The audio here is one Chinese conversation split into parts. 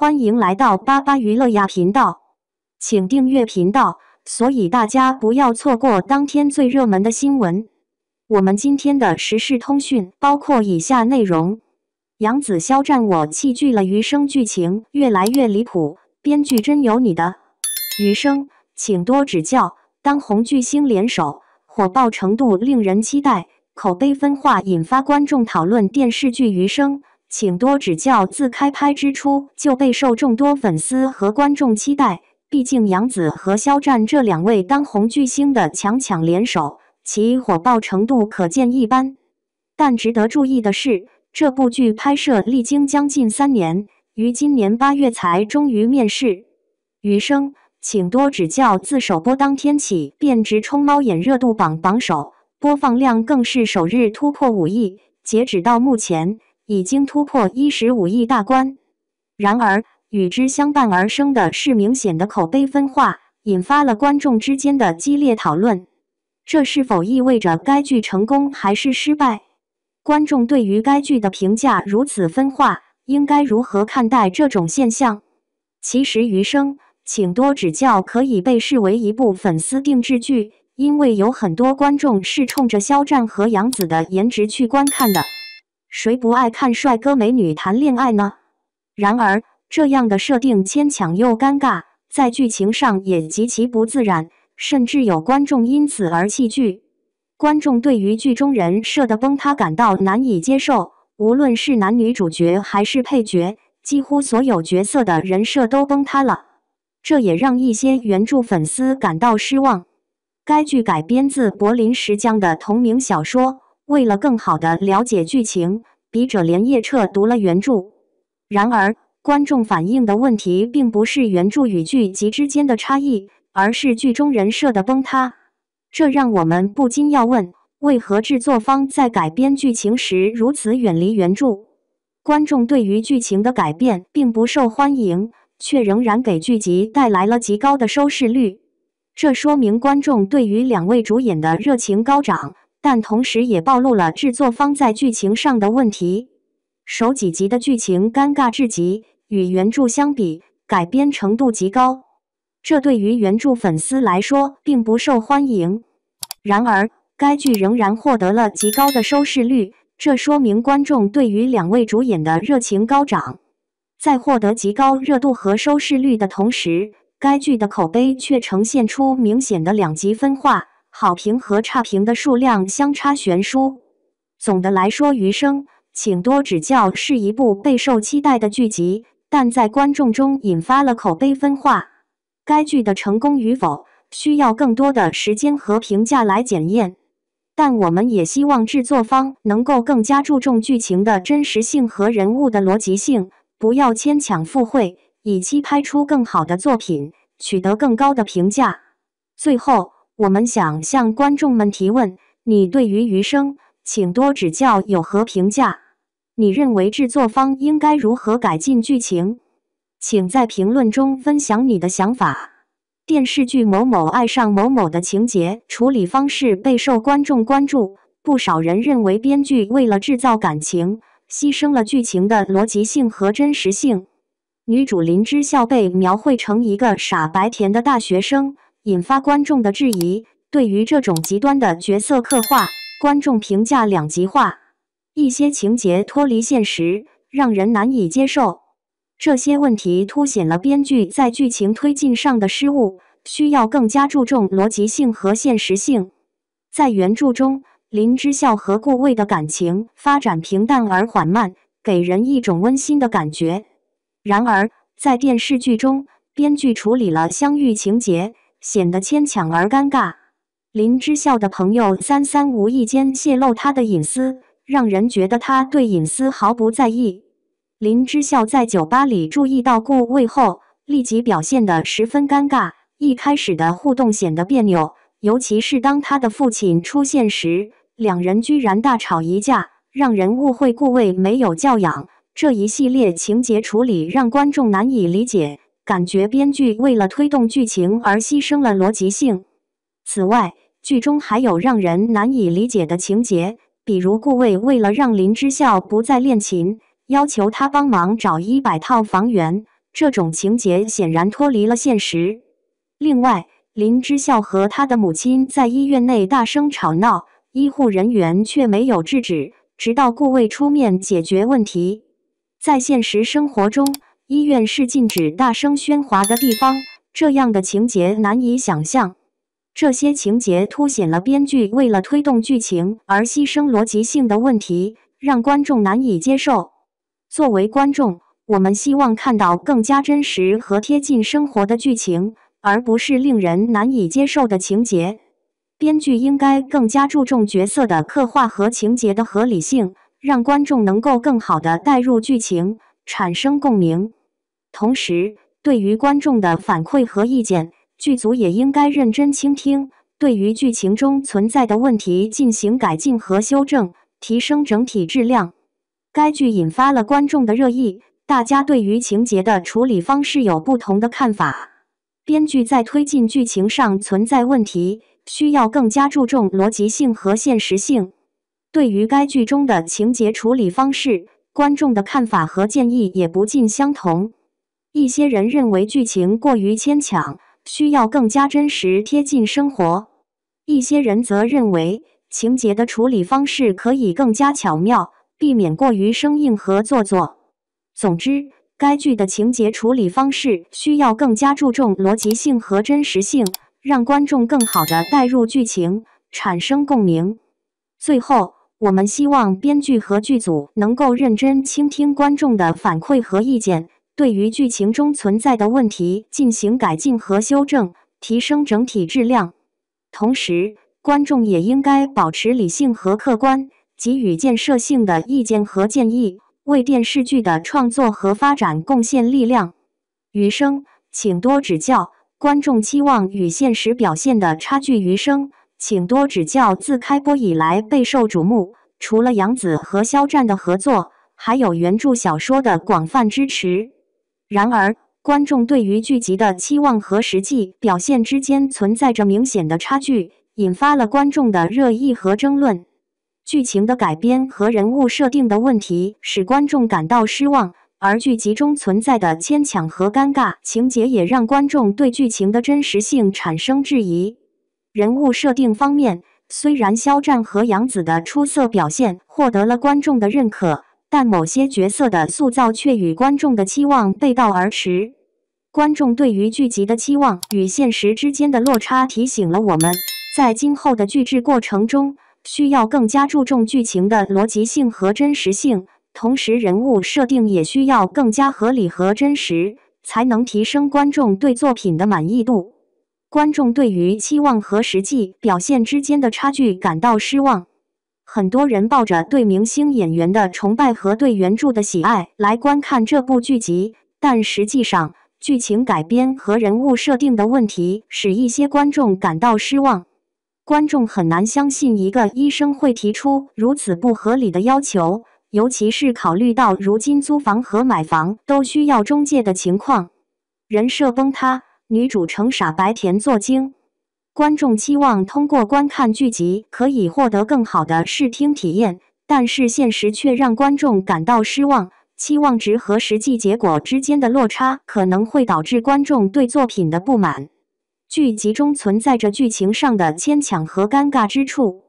欢迎来到巴巴娱乐呀频道，请订阅频道，所以大家不要错过当天最热门的新闻。我们今天的时事通讯包括以下内容：杨紫肖战我弃剧了，余生剧情越来越离谱，编剧真有你的。余生，请多指教。当红巨星联手，火爆程度令人期待，口碑分化引发观众讨论。电视剧《余生》，请多指教。自开拍之初就备受众多粉丝和观众期待，毕竟杨紫和肖战这两位当红巨星的强联手，其火爆程度可见一斑。但值得注意的是，这部剧拍摄历经将近3年，于今年8月才终于面世。余生，请多指教。自首播当天起便直冲猫眼热度榜首，播放量更是首日突破5亿，截止到目前已经突破15亿大关。然而，与之相伴而生的是明显的口碑分化，引发了观众之间的激烈讨论。这是否意味着该剧成功还是失败？观众对于该剧的评价如此分化，应该如何看待这种现象？其实，《余生，请多指教》可以被视为一部粉丝定制剧，因为有很多观众是冲着肖战和杨紫的颜值去观看的。谁不爱看帅哥美女谈恋爱呢？然而，这样的设定牵强又尴尬，在剧情上也极其不自然，甚至有观众因此而弃剧。观众对于剧中人设的崩塌感到难以接受，无论是男女主角还是配角，几乎所有角色的人设都崩塌了。这也让一些原著粉丝感到失望。该剧改编自柏林石江的同名小说，为了更好地了解剧情，笔者连夜彻读了原著。然而，观众反映的问题并不是原著与剧集之间的差异，而是剧中人设的崩塌。这让我们不禁要问，为何制作方在改编剧情时如此远离原著？观众对于剧情的改变并不受欢迎，却仍然给剧集带来了极高的收视率。这说明观众对于两位主演的热情高涨，但同时也暴露了制作方在剧情上的问题。首几集的剧情尴尬至极，与原著相比，改编程度极高，这对于原著粉丝来说并不受欢迎。然而，该剧仍然获得了极高的收视率，这说明观众对于两位主演的热情高涨。在获得极高热度和收视率的同时，该剧的口碑却呈现出明显的两极分化，好评和差评的数量相差悬殊。总的来说，《余生，请多指教》是一部备受期待的剧集，但在观众中引发了口碑分化。该剧的成功与否，需要更多的时间和评价来检验。但我们也希望制作方能够更加注重剧情的真实性和人物的逻辑性，不要牵强附会，以期拍出更好的作品，取得更高的评价。最后，我们想向观众们提问：你对于《余生，请多指教》有何评价？你认为制作方应该如何改进剧情？请在评论中分享你的想法。电视剧某某爱上某某的情节处理方式备受观众关注，不少人认为编剧为了制造感情，牺牲了剧情的逻辑性和真实性。女主林之孝被描绘成一个傻白甜的大学生，引发观众的质疑。对于这种极端的角色刻画，观众评价两极化，一些情节脱离现实，让人难以接受。这些问题凸显了编剧在剧情推进上的失误，需要更加注重逻辑性和现实性。在原著中，林之孝和顾魏的感情发展平淡而缓慢，给人一种温馨的感觉。然而，在电视剧中，编剧处理了相遇情节，显得牵强而尴尬。林之孝的朋友33无意间泄露他的隐私，让人觉得他对隐私毫不在意。林之孝在酒吧里注意到顾魏后，立即表现得十分尴尬，一开始的互动显得别扭，尤其是当他的父亲出现时，两人居然大吵一架，让人误会顾魏没有教养。这一系列情节处理让观众难以理解，感觉编剧为了推动剧情而牺牲了逻辑性。此外，剧中还有让人难以理解的情节，比如顾魏为了让林之孝不再练琴，要求他帮忙找100套房源，这种情节显然脱离了现实。另外，林之孝和他的母亲在医院内大声吵闹，医护人员却没有制止，直到顾卫出面解决问题。在现实生活中，医院是禁止大声喧哗的地方，这样的情节难以想象。这些情节凸显了编剧为了推动剧情而牺牲逻辑性的问题，让观众难以接受。作为观众，我们希望看到更加真实和贴近生活的剧情，而不是令人难以接受的情节。编剧应该更加注重角色的刻画和情节的合理性，让观众能够更好地带入剧情，产生共鸣。同时，对于观众的反馈和意见，剧组也应该认真倾听，对于剧情中存在的问题进行改进和修正，提升整体质量。该剧引发了观众的热议，大家对于情节的处理方式有不同的看法。编剧在推进剧情上存在问题，需要更加注重逻辑性和现实性。对于该剧中的情节处理方式，观众的看法和建议也不尽相同。一些人认为剧情过于牵强，需要更加真实贴近生活；一些人则认为情节的处理方式可以更加巧妙，避免过于生硬和做作。总之，该剧的情节处理方式需要更加注重逻辑性和真实性，让观众更好地带入剧情，产生共鸣。最后，我们希望编剧和剧组能够认真倾听观众的反馈和意见，对于剧情中存在的问题进行改进和修正，提升整体质量。同时，观众也应该保持理性和客观，给予建设性的意见和建议，为电视剧的创作和发展贡献力量。余生，请多指教。观众期望与现实表现的差距余生，请多指教自开播以来备受瞩目，除了杨紫和肖战的合作，还有原著小说的广泛支持。然而，观众对于剧集的期望和实际表现之间存在着明显的差距，引发了观众的热议和争论。剧情的改编和人物设定的问题使观众感到失望，而剧集中存在的牵强和尴尬情节也让观众对剧情的真实性产生质疑。人物设定方面，虽然肖战和杨紫的出色表现获得了观众的认可，但某些角色的塑造却与观众的期望背道而驰。观众对于剧集的期望与现实之间的落差提醒了我们，在今后的剧制过程中，需要更加注重剧情的逻辑性和真实性，同时人物设定也需要更加合理和真实，才能提升观众对作品的满意度。观众对于期望和实际表现之间的差距感到失望。很多人抱着对明星演员的崇拜和对原著的喜爱来观看这部剧集，但实际上，剧情改编和人物设定的问题使一些观众感到失望。观众很难相信一个医生会提出如此不合理的要求，尤其是考虑到如今租房和买房都需要中介的情况。人设崩塌，女主成傻白甜作精。观众期望通过观看剧集可以获得更好的视听体验，但是现实却让观众感到失望。期望值和实际结果之间的落差可能会导致观众对作品的不满。剧集中存在着剧情上的牵强和尴尬之处，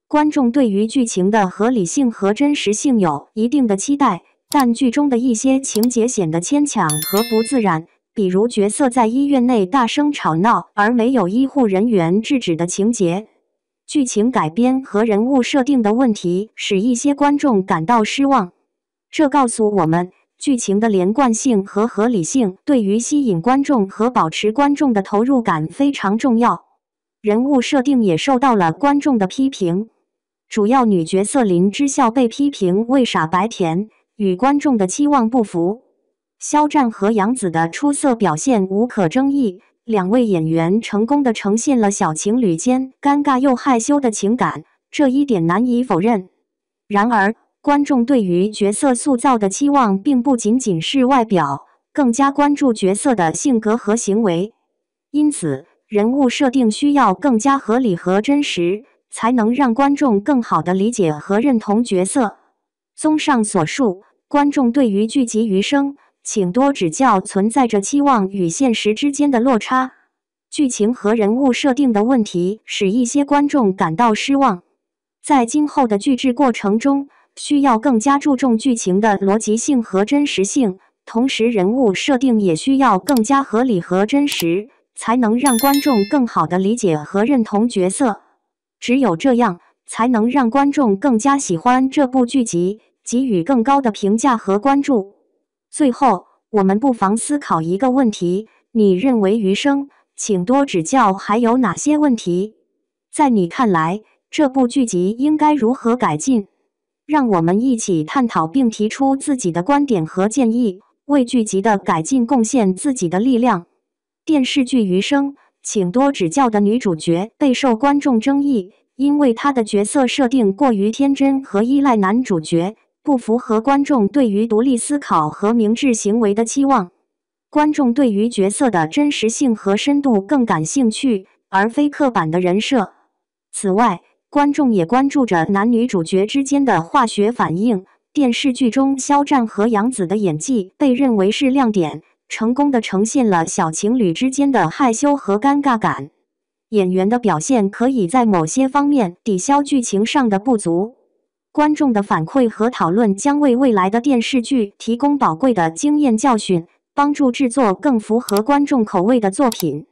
观众对于剧情的合理性和真实性有一定的期待，但剧中的一些情节显得牵强和不自然，比如角色在医院内大声吵闹而没有医护人员制止的情节。剧情改编和人物设定的问题使一些观众感到失望。这告诉我们，剧情的连贯性和合理性对于吸引观众和保持观众的投入感非常重要。人物设定也受到了观众的批评，主要女角色林之孝被批评为傻白甜，与观众的期望不符。肖战和杨紫的出色表现无可争议，两位演员成功地呈现了小情侣间尴尬又害羞的情感，这一点难以否认。然而，观众对于角色塑造的期望并不仅仅是外表，更加关注角色的性格和行为。因此，人物设定需要更加合理和真实，才能让观众更好地理解和认同角色。综上所述，观众对于剧集《余生》请多指教存在着期望与现实之间的落差。剧情和人物设定的问题使一些观众感到失望。在今后的剧制过程中，需要更加注重剧情的逻辑性和真实性，同时人物设定也需要更加合理和真实，才能让观众更好地理解和认同角色。只有这样，才能让观众更加喜欢这部剧集，给予更高的评价和关注。最后，我们不妨思考一个问题：你认为余生，请多指教还有哪些问题？在你看来，这部剧集应该如何改进？让我们一起探讨并提出自己的观点和建议，为剧集的改进贡献自己的力量。电视剧《余生，请多指教》的女主角备受观众争议，因为她的角色设定过于天真和依赖男主角，不符合观众对于独立思考和明智行为的期望。观众对于角色的真实性和深度更感兴趣，而非刻板的人设。此外，观众也关注着男女主角之间的化学反应。电视剧中肖战和杨紫的演技被认为是亮点，成功地呈现了小情侣之间的害羞和尴尬感。演员的表现可以在某些方面抵消剧情上的不足。观众的反馈和讨论将为未来的电视剧提供宝贵的经验教训，帮助制作更符合观众口味的作品。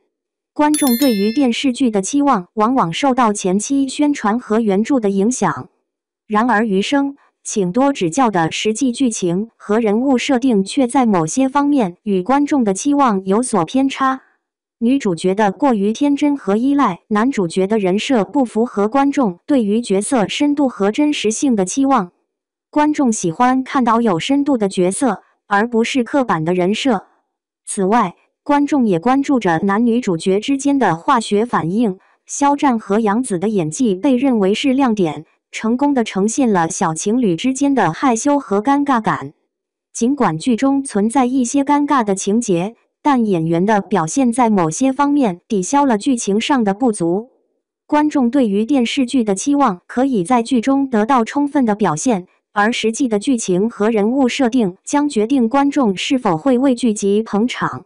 观众对于电视剧的期望往往受到前期宣传和原著的影响。然而，余生，请多指教的实际剧情和人物设定却在某些方面与观众的期望有所偏差。女主角的过于天真和依赖，男主角的人设不符合观众对于角色深度和真实性的期望。观众喜欢看到有深度的角色，而不是刻板的人设。此外，观众也关注着男女主角之间的化学反应。肖战和杨紫的演技被认为是亮点，成功地呈现了小情侣之间的害羞和尴尬感。尽管剧中存在一些尴尬的情节，但演员的表现在某些方面抵消了剧情上的不足。观众对于电视剧的期望可以在剧中得到充分的表现，而实际的剧情和人物设定将决定观众是否会为剧集捧场。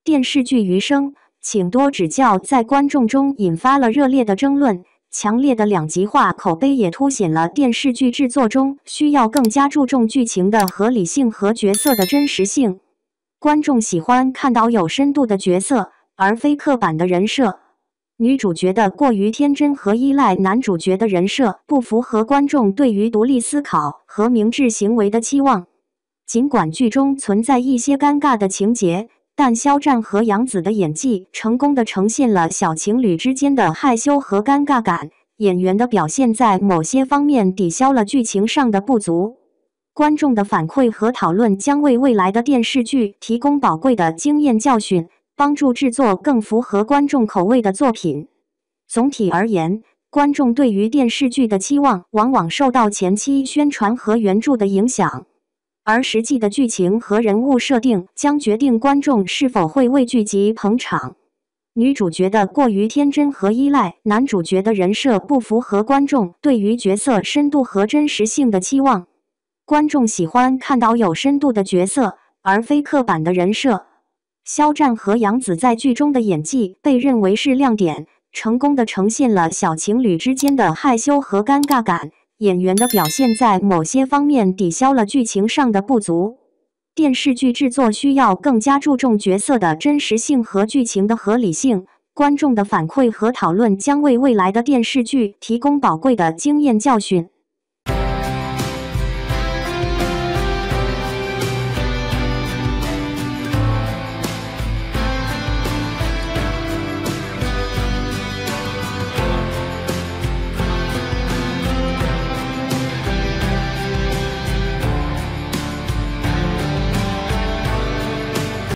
电视剧《余生，请多指教》在观众中引发了热烈的争论，强烈的两极化口碑也凸显了电视剧制作中需要更加注重剧情的合理性和角色的真实性。观众喜欢看到有深度的角色，而非刻板的人设。女主角的过于天真和依赖男主角的人设不符合观众对于独立思考和明智行为的期望。尽管剧中存在一些尴尬的情节，但肖战和杨紫的演技成功地呈现了小情侣之间的害羞和尴尬感，演员的表现在某些方面抵消了剧情上的不足。观众的反馈和讨论将为未来的电视剧提供宝贵的经验教训，帮助制作更符合观众口味的作品。总体而言，观众对于电视剧的期望往往受到前期宣传和原著的影响，而实际的剧情和人物设定将决定观众是否会为剧集捧场。女主角的过于天真和依赖，男主角的人设不符合观众对于角色深度和真实性的期望。观众喜欢看到有深度的角色，而非刻板的人设。肖战和杨紫在剧中的演技被认为是亮点，成功地呈现了小情侣之间的害羞和尴尬感，演员的表现在某些方面抵消了剧情上的不足。电视剧制作需要更加注重角色的真实性和剧情的合理性，观众的反馈和讨论将为未来的电视剧提供宝贵的经验教训。